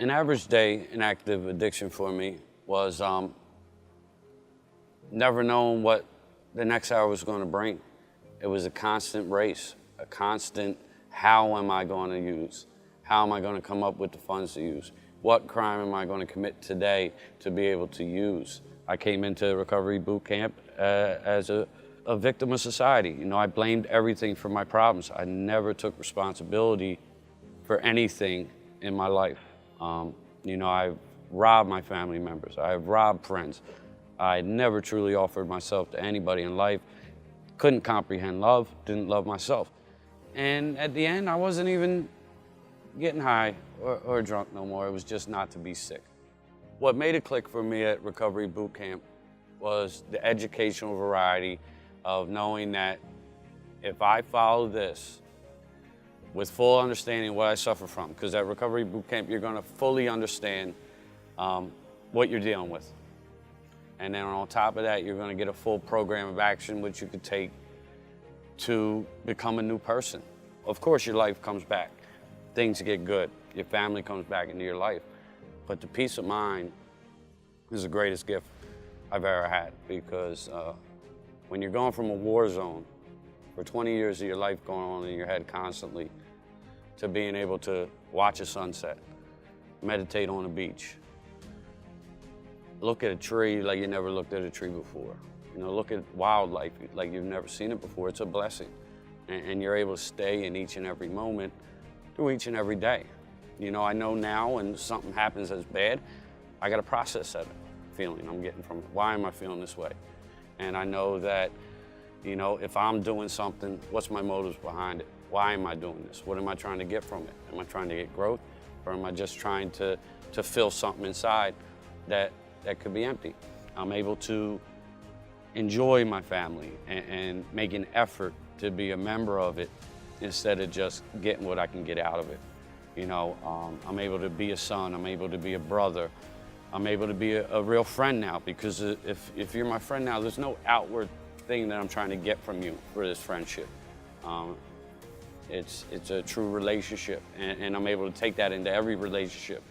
An average day in active addiction for me was never knowing what the next hour was going to bring. It was a constant race, a constant, how am I going to use? How am I going to come up with the funds to use? What crime am I going to commit today to be able to use? I came into recovery boot camp as a victim of society. You know, I blamed everything for my problems. I never took responsibility for anything in my life. You know, I've robbed my family members. I've robbed friends. I never truly offered myself to anybody in life. Couldn't comprehend love, didn't love myself. And at the end, I wasn't even getting high or drunk no more. It was just not to be sick. What made it click for me at Recovery Boot Camp was the educational variety of knowing that if I follow this with full understanding what I suffer from, because at Recovery Boot Camp, you're gonna fully understand what you're dealing with. And then on top of that, you're gonna get a full program of action which you could take to become a new person. Of course, your life comes back. Things get good. Your family comes back into your life. But the peace of mind is the greatest gift I've ever had, because when you're going from a war zone for 20 years of your life going on in your head constantly, to being able to watch a sunset, meditate on a beach, look at a tree like you never looked at a tree before. You know, look at wildlife like you've never seen it before. It's a blessing. And you're able to stay in each and every moment through each and every day. You know, I know now when something happens that's bad, I got to process that feeling I'm getting from it. Why am I feeling this way? And I know that, you know, if I'm doing something, what's my motives behind it? Why am I doing this? What am I trying to get from it? Am I trying to get growth, or am I just trying to fill something inside that could be empty? I'm able to enjoy my family and make an effort to be a member of it instead of just getting what I can get out of it. You know, I'm able to be a son, I'm able to be a brother, I'm able to be a real friend now, because if you're my friend now, there's no outward thing that I'm trying to get from you for this friendship. It's a true relationship, and I'm able to take that into every relationship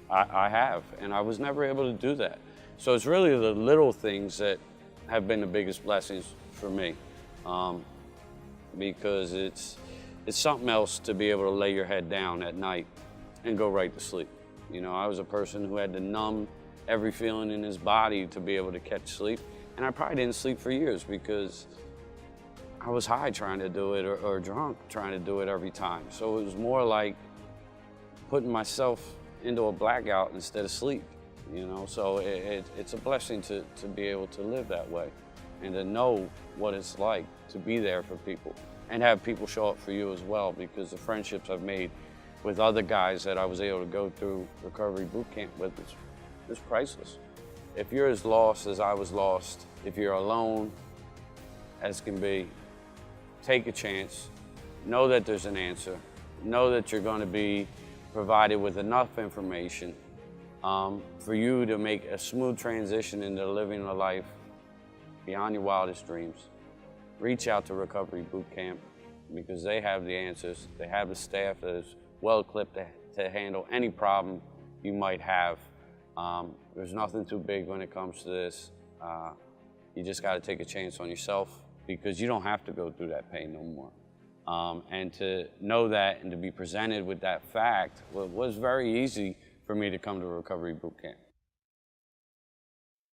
I have, and I was never able to do that. So it's really the little things that have been the biggest blessings for me, because it's something else to be able to lay your head down at night and go right to sleep. You know, I was a person who had to numb every feeling in his body to be able to catch sleep, and I probably didn't sleep for years because I was high trying to do it, or drunk trying to do it every time. So it was more like putting myself into a blackout instead of sleep, you know? So it's a blessing to be able to live that way and to know what it's like to be there for people and have people show up for you as well, because the friendships I've made with other guys that I was able to go through Recovery Boot Camp with is priceless. If you're as lost as I was lost, if you're alone as can be, take a chance, know that there's an answer, know that you're going to be provided with enough information for you to make a smooth transition into living a life beyond your wildest dreams. Reach out to Recovery Boot Camp, because they have the answers. They have the staff that is well equipped to handle any problem you might have. There's nothing too big when it comes to this. You just got to take a chance on yourself, because you don't have to go through that pain no more. And to know that and to be presented with that fact was very easy for me to come to Recovery Boot Camp.